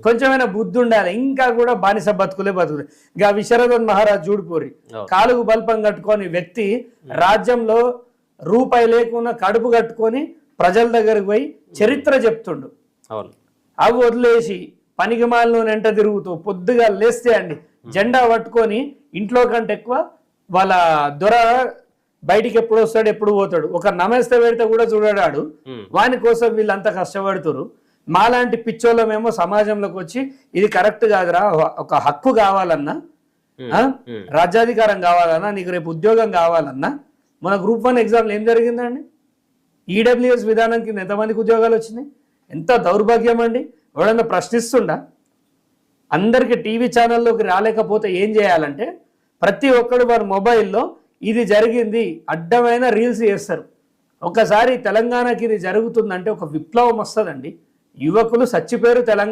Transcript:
కొంచెమైనా బుద్ధి ఉండాలి. ఇంకా కూడా బానిస బతుకులే బతుకులే. ఇంకా విశరథన్ మహారాజ్ చూడిపోరి కాలుగు బల్పం కట్టుకొని వ్యక్తి రాజ్యంలో రూపాయి లేకుండా కడుపు కట్టుకొని ప్రజల దగ్గరికి పోయి చరిత్ర చెప్తుండు. అవి వదిలేసి పనికి మాలను వెంట తిరుగుతూ పొద్దుగా లేస్తే అండి జెండా పట్టుకొని ఇంట్లో కంటే ఎక్కువ వాళ్ళ దొర బయటికి ఎప్పుడు వస్తాడు ఎప్పుడు పోతాడు, ఒక నమస్తే పెడితే కూడా చూడాడు. వాని కోసం వీళ్ళంతా కష్టపడుతురు. మాలాంటి పిచ్చోళ్ళమేమో సమాజంలోకి వచ్చి ఇది కరెక్ట్ కాదురా, ఒక హక్కు కావాలన్నా, రాజ్యాధికారం కావాలన్నా, నీకు రేపు ఉద్యోగం కావాలన్నా. మన గ్రూప్ 1 ఎగ్జామ్లో ఏం జరిగిందండి? ఈడబ్ల్యూఎస్ విధానం కింద ఎంతమందికి ఉద్యోగాలు వచ్చినాయి? ఎంత దౌర్భాగ్యం అండి. ఎవడన్నా ప్రశ్నిస్తుండా? అందరికి టీవీ ఛానల్లోకి రాలేకపోతే ఏం చేయాలంటే ప్రతి ఒక్కడు వారి మొబైల్లో ఇది జరిగింది అడ్డమైన రీల్స్ చేస్తారు. ఒకసారి తెలంగాణకి ఇది జరుగుతుందంటే ఒక విప్లవం వస్తుందండి. యువకులు చచ్చిపోయారు తెలంగాణ